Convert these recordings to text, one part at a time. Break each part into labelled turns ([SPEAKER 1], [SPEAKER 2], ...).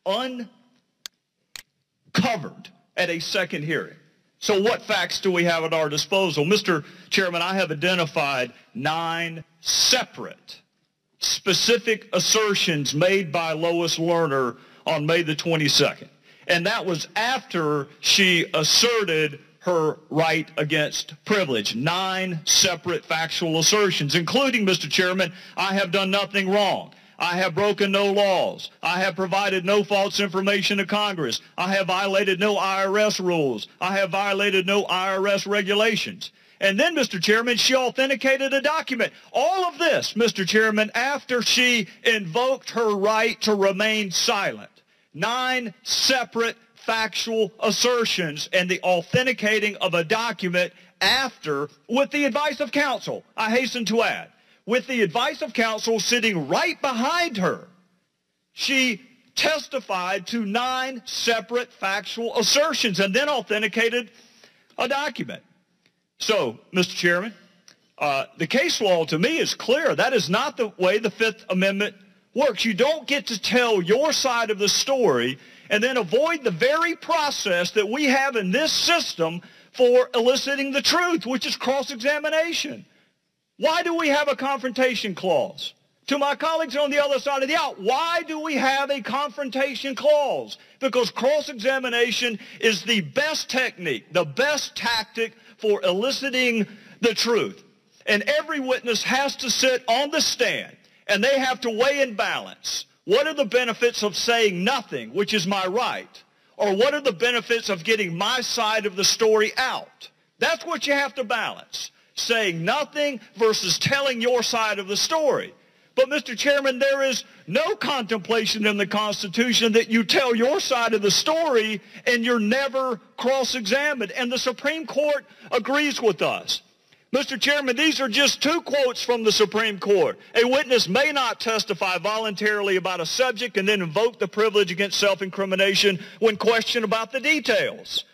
[SPEAKER 1] uncovered at a second hearing. So what facts do we have at our disposal? Mr. Chairman, I have identified 9 separate specific assertions made by Lois Lerner on May the 22nd. And that was after she asserted her right against privilege. 9 separate factual assertions, including, Mr. Chairman, I have done nothing wrong. I have broken no laws. I have provided no false information to Congress. I have violated no IRS rules. I have violated no IRS regulations. And then, Mr. Chairman, she authenticated a document. All of this, Mr. Chairman, after she invoked her right to remain silent. 9 separate factual assertions and the authenticating of a document after, with the advice of counsel, I hasten to add, with the advice of counsel sitting right behind her, she testified to 9 separate factual assertions and then authenticated a document. So, Mr. Chairman, the case law to me is clear. That is not the way the Fifth Amendment works. You don't get to tell your side of the story and then avoid the very process that we have in this system for eliciting the truth, which is cross-examination. Why do we have a confrontation clause? To my colleagues on the other side of the aisle, why do we have a confrontation clause? Because cross-examination is the best technique, the best tactic for eliciting the truth. And every witness has to sit on the stand, and they have to weigh and balance. What are the benefits of saying nothing, which is my right? Or what are the benefits of getting my side of the story out? That's what you have to balance. Saying nothing versus telling your side of the story. But, Mr. Chairman, there is no contemplation in the Constitution that you tell your side of the story and you're never cross-examined. And the Supreme Court agrees with us. Mr. Chairman, these are just 2 quotes from the Supreme Court. A witness may not testify voluntarily about a subject and then invoke the privilege against self-incrimination when questioned about the details.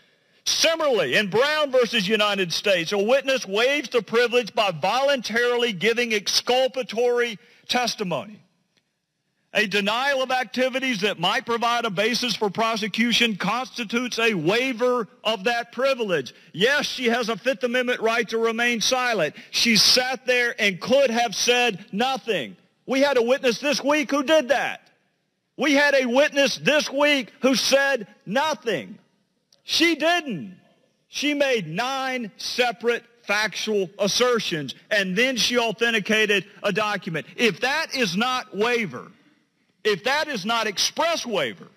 [SPEAKER 1] Similarly, in Brown versus United States, a witness waives the privilege by voluntarily giving exculpatory testimony. A denial of activities that might provide a basis for prosecution constitutes a waiver of that privilege. Yes, she has a Fifth Amendment right to remain silent. She sat there and could have said nothing. We had a witness this week who did that. We had a witness this week who said nothing. She didn't. She made 9 separate factual assertions, and then she authenticated a document. If that is not waiver, if that is not express waiver,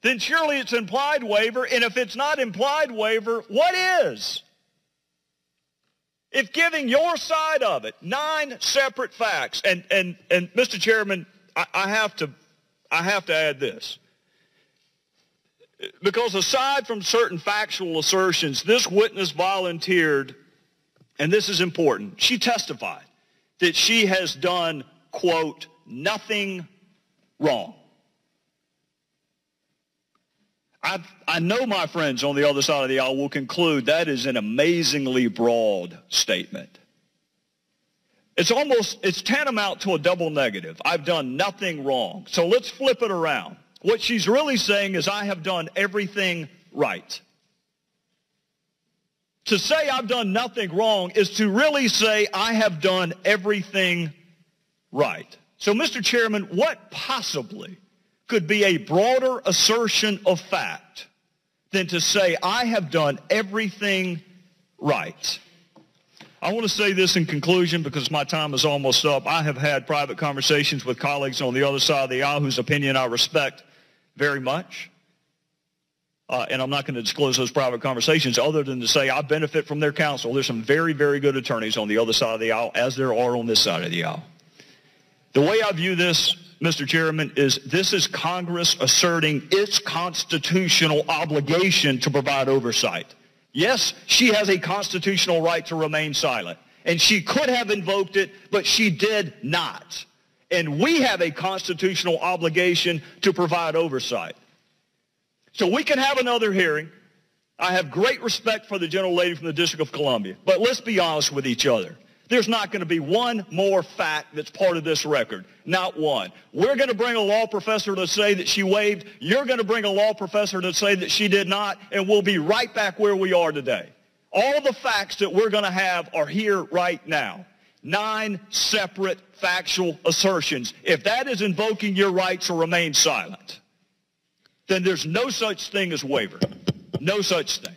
[SPEAKER 1] then surely it's implied waiver, and if it's not implied waiver, what is? If giving your side of it, 9 separate facts, and Mr. Chairman, I have to add this. Because aside from certain factual assertions, this witness volunteered, and this is important, she testified that she has done, quote, nothing wrong. I know my friends on the other side of the aisle will conclude that is an amazingly broad statement. It's tantamount to a double negative. I've done nothing wrong. So let's flip it around. What she's really saying is I have done everything right. To say I've done nothing wrong is to really say I have done everything right. So, Mr. Chairman, what possibly could be a broader assertion of fact than to say I have done everything right? I want to say this in conclusion because my time is almost up. I have had private conversations with colleagues on the other side of the aisle whose opinion I respect very much. And I'm not going to disclose those private conversations other than to say I benefit from their counsel. There's some very, very good attorneys on the other side of the aisle, as there are on this side of the aisle. The way I view this, Mr. Chairman, is this is Congress asserting its constitutional obligation to provide oversight. Yes, she has a constitutional right to remain silent, and she could have invoked it, but she did not. And we have a constitutional obligation to provide oversight. So we can have another hearing. I have great respect for the gentlelady from the District of Columbia, but let's be honest with each other. There's not going to be one more fact that's part of this record. Not one. We're going to bring a law professor to say that she waived. You're going to bring a law professor to say that she did not, and we'll be right back where we are today. All the facts that we're going to have are here right now. 9 separate factual assertions. If that is invoking your right to remain silent, then there's no such thing as waiver. No such thing.